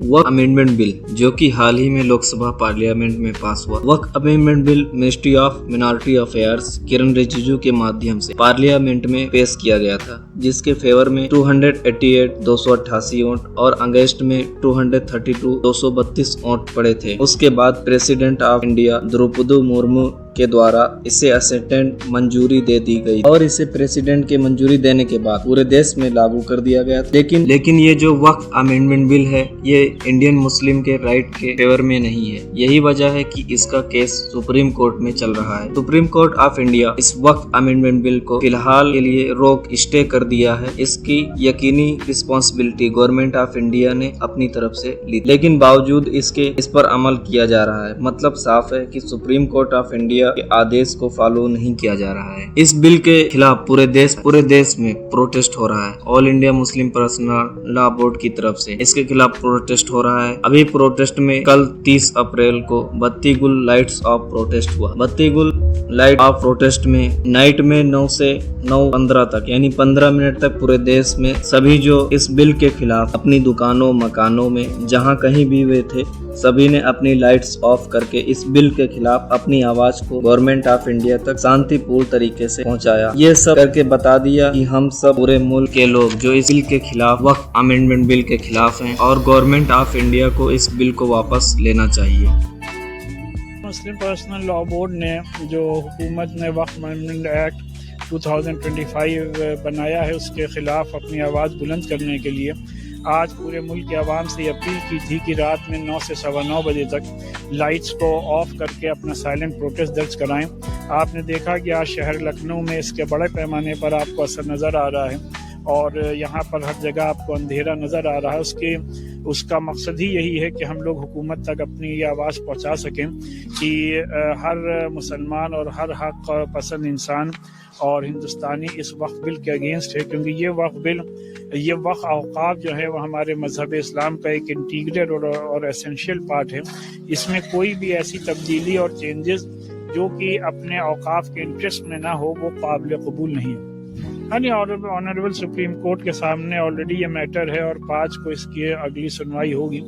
वक्फ amendment bill जो कि हाल ही में लोकसभा पार्लियामेंट में पास हुआ। Waqf amendment bill ministry of minority affairs Kiren Rijiju के माध्यम से पार्लियामेंट में पेश किया गया था, जिसके फेवर में 288 288 वोट और अगेंस्ट में 232 232 वोट पड़े थे। उसके बाद president of India Droupadi Murmu के द्वारा इसे असेंटेंट मंजूरी दे दी गई और इसे प्रेसिडेंट के मंजूरी देने के बाद पूरे देश में लागू कर दिया गया। लेकिन ये जो वक्फ अमेंडमेंट बिल है ये इंडियन मुस्लिम के राइट के फेवर में नहीं है। यही वजह है कि इसका केस सुप्रीम कोर्ट में चल रहा है। सुप्रीम कोर्ट ऑफ इंडिया इस वक्फ अमेंडमेंट बिल को फिलहाल के लिए रोक स्टे कर दिया है। इसकी यकीनी रिस्पॉन्सिबिलिटी गवर्नमेंट ऑफ इंडिया ने अपनी तरफ से ली, लेकिन बावजूद इस पर अमल किया जा रहा है। मतलब साफ है कि सुप्रीम कोर्ट ऑफ इंडिया के आदेश को फॉलो नहीं किया जा रहा है। इस बिल के खिलाफ पूरे देश में प्रोटेस्ट हो रहा है। All India Muslim personal law board की तरफ से इसके खिलाफ प्रोटेस्ट हो रहा है। अभी प्रोटेस्ट में कल 30 अप्रैल को बत्ती गुल लाइट्स ऑफ प्रोटेस्ट हुआ। बत्ती गुल लाइट ऑफ प्रोटेस्ट में नाइट में 9 से 9:15 तक यानी 15 मिनट तक पूरे देश में सभी जो इस बिल के खिलाफ अपनी दुकानों मकानों में जहां कहीं भी वे थे सभी ने अपनी लाइट्स ऑफ करके इस बिल के खिलाफ अपनी आवाज को गवर्नमेंट ऑफ इंडिया तक शांतिपूर्ण तरीके से पहुंचाया। ये सब करके बता दिया कि हम सब पूरे मुल्क के लोग जो इस बिल के खिलाफ वक्फ अमेंडमेंट बिल के खिलाफ हैं और गवर्नमेंट ऑफ इंडिया को इस बिल को वापस लेना चाहिए। मुस्लिम पर्सनल लॉ बोर्ड ने जो हुकूमत ने वक्फ अमेंडमेंट एक्ट 2025 बनाया है उसके खिलाफ अपनी आवाज़ बुलंद करने के लिए आज पूरे मुल्क के आवाम से अपील की थी कि रात में 9 से 9:15 बजे तक लाइट्स को ऑफ करके अपना साइलेंट प्रोटेस्ट दर्ज कराएं। आपने देखा कि आज शहर लखनऊ में इसके बड़े पैमाने पर आपको असर नज़र आ रहा है और यहाँ पर हर जगह आपको अंधेरा नज़र आ रहा है। उसका मकसद ही यही है कि हम लोग हुकूमत तक अपनी ये आवाज़ पहुँचा सकें कि हर मुसलमान और हर हक पसंद इंसान और हिंदुस्तानी इस वक्फ बिल के अगेंस्ट है, क्योंकि ये वक्फ औकाफ जो है वो हमारे मजहब इस्लाम का एक इंटीग्रेटेड और एसेंशियल पार्ट है। इसमें कोई भी ऐसी तब्दीली और चेंजेस जो कि अपने औकाफ के इंटरेस्ट में ना हो वो काबिल कबूल नहीं है। ऑनरेबल सुप्रीम कोर्ट के सामने ऑलरेडी ये मैटर है और 5 को इसकी अगली सुनवाई होगी।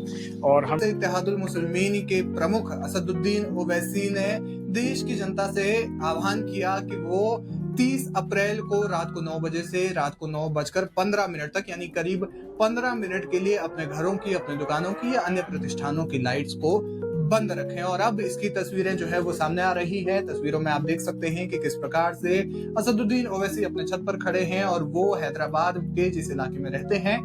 और हम इत्तेहादुल मुस्लिमीन के प्रमुख असदुद्दीन ओवैसी ने देश की जनता से आह्वान किया कि वो 30 अप्रैल को रात को 9 बजे से रात को 9:15 तक यानी करीब 15 मिनट के लिए अपने घरों की, अपने दुकानों की या अन्य प्रतिष्ठानों की लाइट्स को बंद रखें। और अब इसकी तस्वीरें जो है वो सामने आ रही है। तस्वीरों में आप देख सकते हैं कि किस प्रकार से असदुद्दीन ओवैसी अपने छत पर खड़े हैं और वो हैदराबाद के जिस इलाके में रहते हैं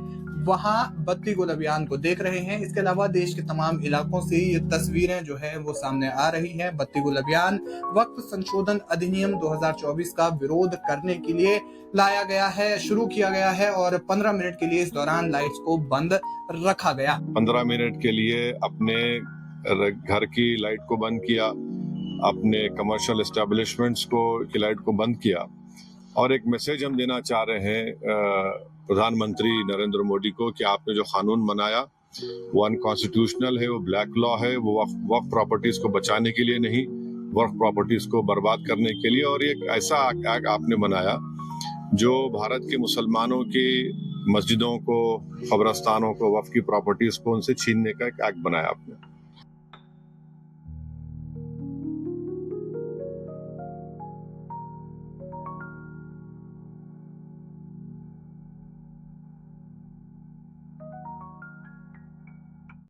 वहां बत्ती गुल अभियान को देख रहे हैं। इसके अलावा देश के तमाम इलाकों से ये तस्वीरें जो है वो सामने आ रही हैं। बत्ती गुल अभियान वक्फ संशोधन अधिनियम 2024 का विरोध करने के लिए लाया गया है, शुरू किया गया है और 15 मिनट के लिए इस दौरान लाइट्स को बंद रखा गया। 15 मिनट के लिए अपने घर की लाइट को बंद किया, अपने कमर्शियल एस्टेब्लिशमेंट्स की लाइट को बंद किया। और एक मैसेज हम देना चाह रहे हैं प्रधानमंत्री नरेंद्र मोदी को कि आपने जो कानून बनाया वो अनकॉन्स्टिट्यूशनल है, वो ब्लैक लॉ है, वो वक्फ प्रॉपर्टीज को बचाने के लिए नहीं, वक्फ प्रॉपर्टीज को बर्बाद करने के लिए। और एक ऐसा एक्ट आपने बनाया जो भारत के मुसलमानों की मस्जिदों को, कब्रस्तानों को, वक्फ की प्रॉपर्टीज को उनसे छीनने का एक एक्ट बनाया आपने।